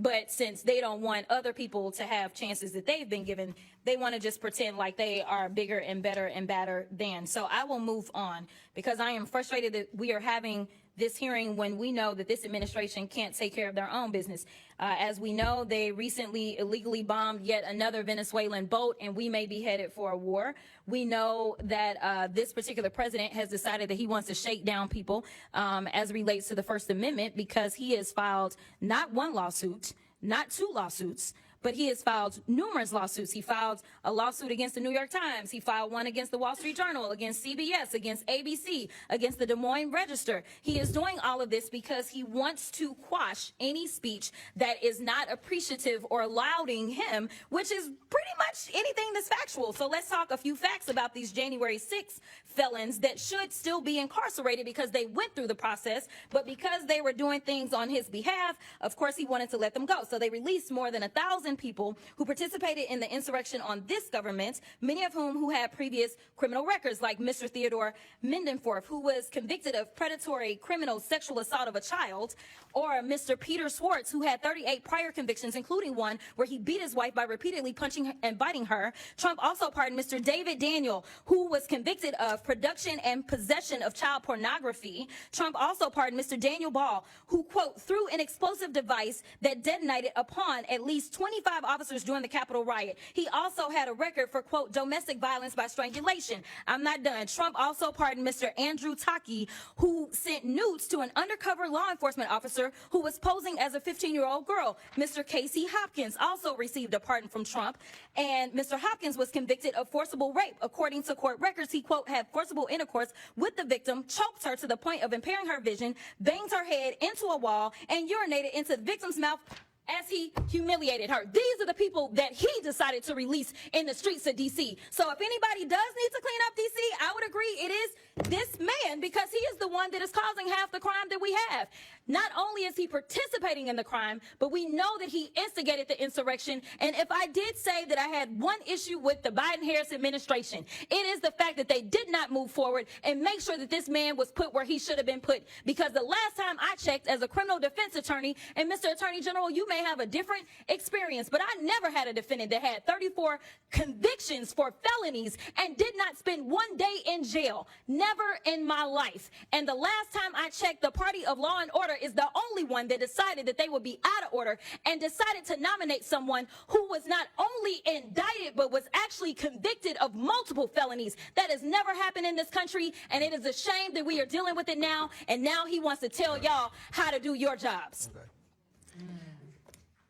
But since they don't want other people to have chances that they've been given, they want to just pretend like they are bigger and better and badder than. So I will move on because I am frustrated that we are having this hearing when we know that this administration can't take care of their own business. As we know, they recently illegally bombed yet another Venezuelan boat, and we may be headed for a war. We know that this particular president has decided that he wants to shake down people as it relates to the First Amendment, because he has filed not one lawsuit, not two lawsuits, but he has filed numerous lawsuits. He filed a lawsuit against the New York Times. He filed one against the Wall Street Journal, against CBS, against ABC, against the Des Moines Register. He is doing all of this because he wants to quash any speech that is not appreciative or lauding him, which is pretty much anything that's factual. So let's talk a few facts about these January 6th felons that should still be incarcerated because they went through the process, but because they were doing things on his behalf, of course, he wanted to let them go. So they released more than 1,000 people who participated in the insurrection on this government, many of whom who had previous criminal records, like Mr. Theodore Mendenforth, who was convicted of predatory criminal sexual assault of a child, or Mr. Peter Schwartz, who had 38 prior convictions, including one where he beat his wife by repeatedly punching and biting her. Trump also pardoned Mr. David Daniel, who was convicted of production and possession of child pornography. Trump also pardoned Mr. Daniel Ball, who, quote, threw an explosive device that detonated upon at least 25 officers during the Capitol riot. He also had a record for, quote, domestic violence by strangulation. I'm not done. Trump also pardoned Mr. Andrew Taki, who sent nudes to an undercover law enforcement officer who was posing as a 15-year-old girl. Mr. Casey Hopkins also received a pardon from Trump, and Mr. Hopkins was convicted of forcible rape. According to court records, he, quote, had forcible intercourse with the victim, choked her to the point of impairing her vision, banged her head into a wall, and urinated into the victim's mouth as he humiliated her. These are the people that he decided to release in the streets of D.C. So if anybody does need to clean up D.C., I would agree it is this man, because he is the one that is causing half the crime that we have. Not only is he participating in the crime, but we know that he instigated the insurrection. And if I did say that I had one issue with the Biden-Harris administration, it is the fact that they did not move forward and make sure that this man was put where he should have been put. Because the last time I checked as a criminal defense attorney, and Mr. Attorney General, you may have a different experience, but I never had a defendant that had 34 convictions for felonies and did not spend one day in jail. Never in my life. And the last time I checked, the party of law and order is the only one that decided that they would be out of order and decided to nominate someone who was not only indicted but was actually convicted of multiple felonies. That has never happened in this country, and it is a shame that we are dealing with it now, and now he wants to tell y'all how to do your jobs. Okay.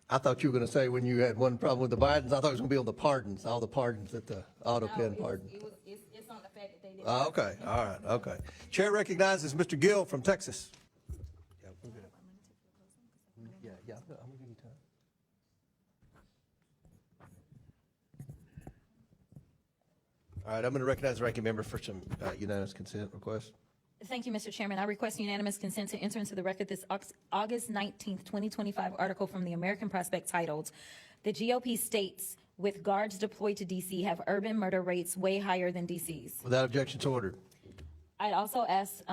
I thought you were going to say when you had one problem with the Bidens, I thought it was going to be on the pardons, all the pardons at the auto pen pardon. It's on the fact that they did. Okay, all right, okay. Chair recognizes Mr. Gill from Texas. Yeah, we're good. Yeah, I'm going to give you time. All right, I'm going to recognize the ranking member for some unanimous consent requests. Thank you, Mr. Chairman. I request unanimous consent to enter into the record this August 19th, 2025 article from the American Prospect titled, "The GOP states with guards deployed to D.C. have urban murder rates way higher than D.C.'s." Without objection, it's ordered. I'd also ask